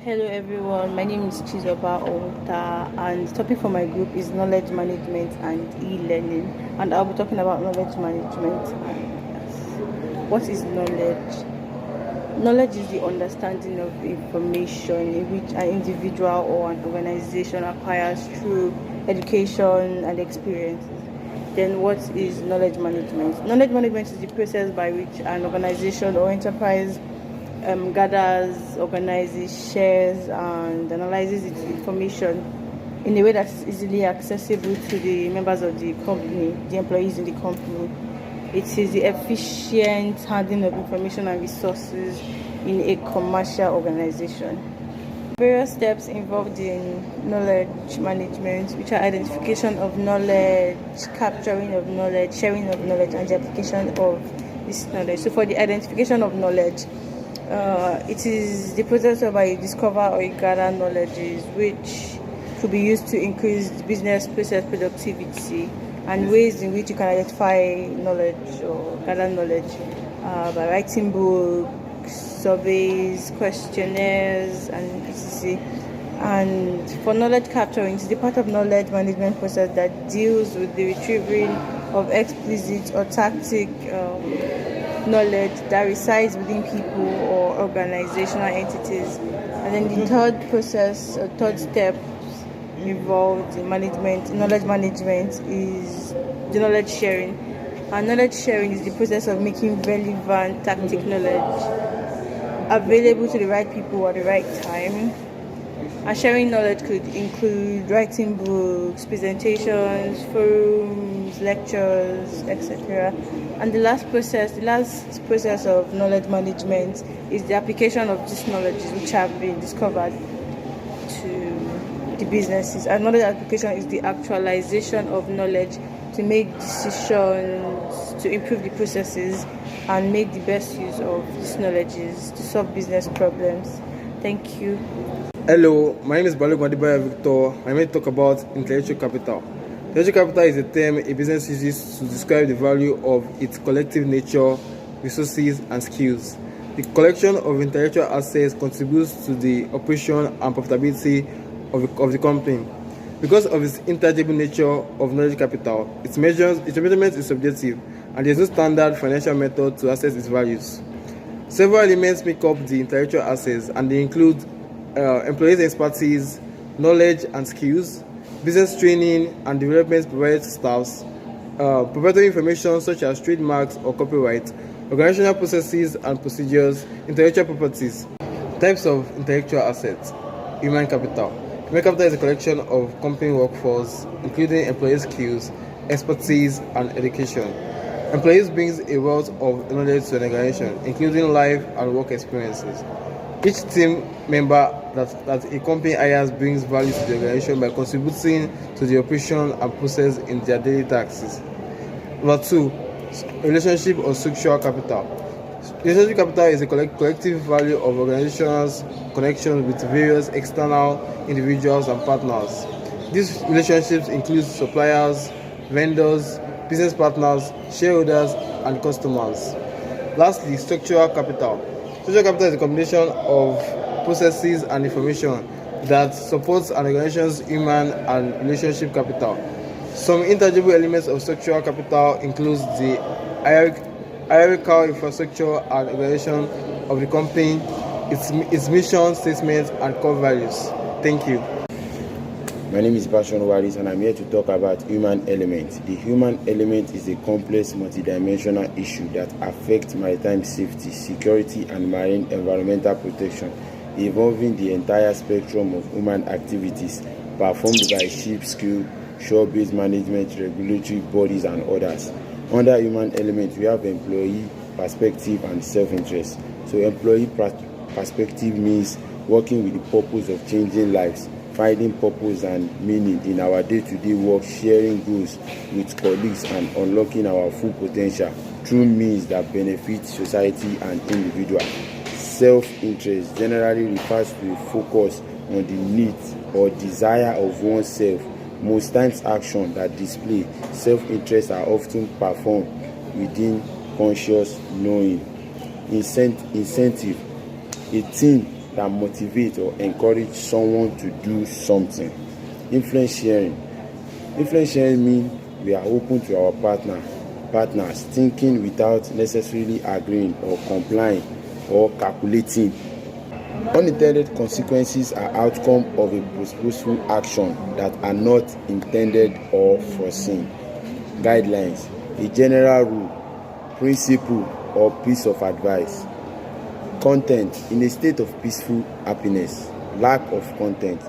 Hello everyone, my name is Chizoba Ota and the topic for my group is knowledge management and e-learning, and I'll be talking about knowledge management. What is knowledge? Knowledge is the understanding of information in which an individual or an organization acquires through education and experience. Then what is knowledge management? Knowledge management is the process by which an organization or enterprise gathers, organizes, shares, and analyzes its information in a way that is easily accessible to the members of the company, the employees in the company. It is the efficient handling of information and resources in a commercial organization. Various steps involved in knowledge management, which are identification of knowledge, capturing of knowledge, sharing of knowledge, and the application of this knowledge. So for the identification of knowledge, it is the process whereby you discover or you gather knowledges which could be used to increase business process productivity, and ways in which you can identify knowledge or gather knowledge by writing books, surveys, questionnaires, and etc. And for knowledge capturing, it's the part of knowledge management process that deals with the retrieving of explicit or tactic knowledge that resides within people or organizational entities. And then the third step involved in knowledge management is the knowledge sharing. And knowledge sharing is the process of making relevant tactic knowledge available to the right people at the right time. And sharing knowledge could include writing books, presentations, forums, lectures, etc. And the last process of knowledge management is the application of these knowledges which have been discovered to the businesses. And knowledge application is the actualization of knowledge to make decisions, to improve the processes, and make the best use of these knowledges to solve business problems. Thank you. Hello, my name is Balog Madibaya Victor. I'm going to talk about intellectual capital. Intellectual capital is a term a business uses to describe the value of its collective nature, resources, and skills. The collection of intellectual assets contributes to the operation and profitability of the company. Because of its intangible nature of knowledge capital, its measurement is subjective, and there is no standard financial method to assess its values. Several elements make up the intellectual assets, and they include employees' expertise, knowledge and skills, business training and development provided to staffs, proprietary information such as trademarks or copyright, organizational processes and procedures, intellectual properties. Types of intellectual assets. Human capital. Human capital is a collection of company workforce, including employee skills, expertise, and education. Employees brings a wealth of knowledge to an organization, including life and work experiences. Each team member that a company hires brings value to the organization by contributing to the operation and process in their daily tasks. Number 2, relationship or social capital. Relationship capital is a collective value of organizations' connections with various external individuals and partners. These relationships include suppliers, vendors, business partners, shareholders, and customers. Lastly, structural capital. Social capital is a combination of processes and information that supports an organization's human and relationship capital. Some intangible elements of structural capital include the hierarchical infrastructure and organization of the company, its mission statement, and core values. Thank you. My name is Bashon Waris, and I'm here to talk about human element. The human element is a complex multidimensional issue that affects maritime safety, security, and marine environmental protection, involving the entire spectrum of human activities performed by ship's crew, shore-based management, regulatory bodies, and others. Under human element, we have employee perspective and self-interest. So employee perspective means working with the purpose of changing lives, finding purpose and meaning in our day-to-day work, sharing goals with colleagues, and unlocking our full potential through means that benefit society and individual. Self-interest generally refers to a focus on the needs or desire of oneself. Most times actions that display self-interest are often performed within conscious knowing. Incentive. A team that motivate or encourage someone to do something. Influence sharing. Influence sharing means we are open to our partners, thinking without necessarily agreeing or complying or calculating. Unintended consequences are outcome of a purposeful action that are not intended or foreseen. Guidelines. A general rule, principle, or piece of advice. Content. In a state of peaceful happiness. Lack of content.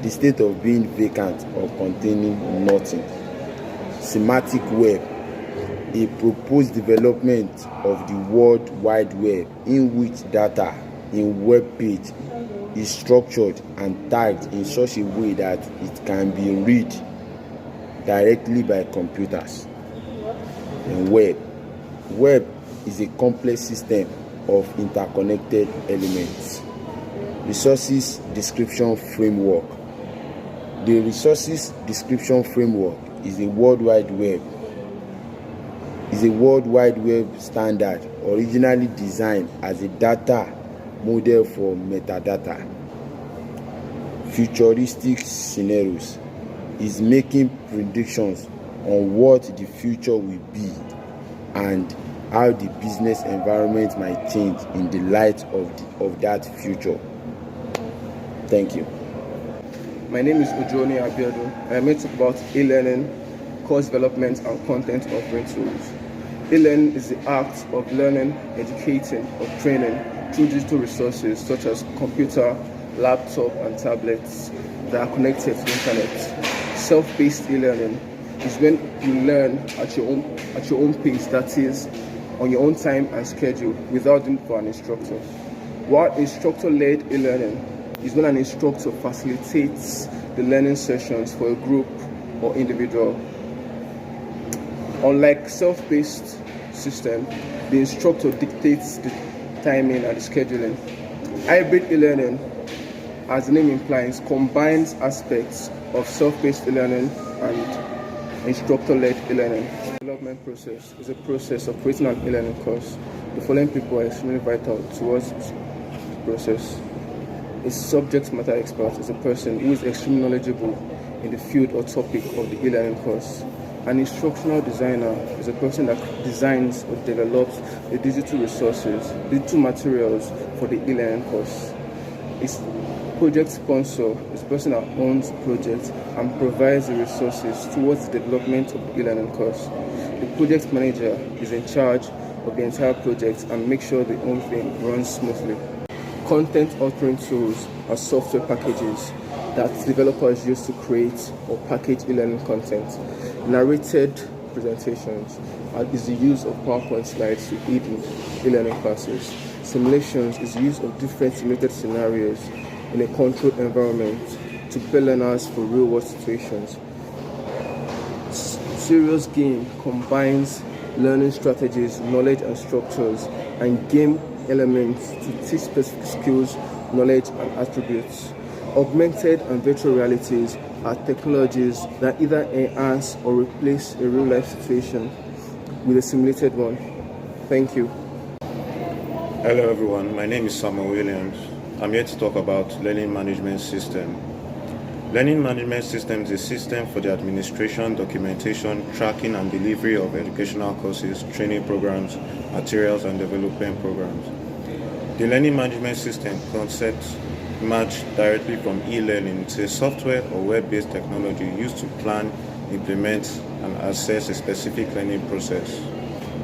The state of being vacant or containing nothing. Semantic web. A proposed development of the World Wide Web in which data in web page is structured and tagged in such a way that it can be read directly by computers. And web is a complex system of interconnected elements. Resources description framework. The resources description framework is a World Wide Web standard originally designed as a data model for metadata. Futuristic scenarios is making predictions on what the future will be and how the business environment might change in the light of that future. Thank you. My name is Ujoni Abiodun. I am here to talk about e-learning, course development, and content offering tools. E-learning is the act of learning, educating, or training through digital resources such as computer, laptop, and tablets that are connected to the internet. Self-paced e-learning is when you learn at your own pace, that is, on your own time and schedule, without the need for an instructor. While instructor-led e-learning is when an instructor facilitates the learning sessions for a group or individual. Unlike self-paced system, the instructor dictates the timing and the scheduling. Hybrid e-learning, as the name implies, combines aspects of self-paced e-learning and instructor-led e-learning. The development process is a process of creating an e-learning course. The following people are extremely vital towards this process. A subject matter expert is a person who is extremely knowledgeable in the field or topic of the e-learning course. An instructional designer is a person that designs or develops the digital resources, digital materials for the e-learning course. A project sponsor is a person that owns projects and provides the resources towards the development of the e-learning course. The project manager is in charge of the entire project and makes sure the whole thing runs smoothly. Content authoring tools are software packages that developers use to create or package e-learning content. Narrated presentations is the use of PowerPoint slides to aid in e-learning classes. Simulations is the use of different simulated scenarios in a controlled environment to prepare learners for real-world situations. Serious game combines learning strategies, knowledge and structures, and game elements to teach specific skills, knowledge, and attributes. Augmented and virtual realities are technologies that either enhance or replace a real-life situation with a simulated one. Thank you. Hello everyone, my name is Samuel Williams. I'm here to talk about Learning Management System. Learning Management System is a system for the administration, documentation, tracking and delivery of educational courses, training programs, materials and development programs. The Learning Management System concept emerged directly from e-learning. It's a software or web-based technology used to plan, implement and assess a specific learning process.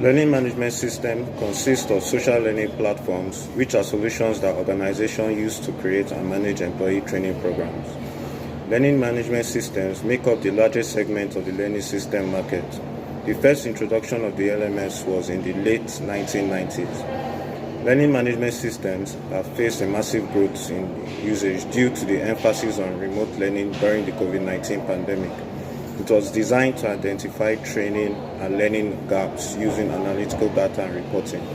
Learning Management System consists of social learning platforms, which are solutions that organizations use to create and manage employee training programs. Learning management systems make up the largest segment of the learning system market. The first introduction of the LMS was in the late 1990s. Learning management systems have faced a massive growth in usage due to the emphasis on remote learning during the COVID-19 pandemic. It was designed to identify training and learning gaps using analytical data and reporting.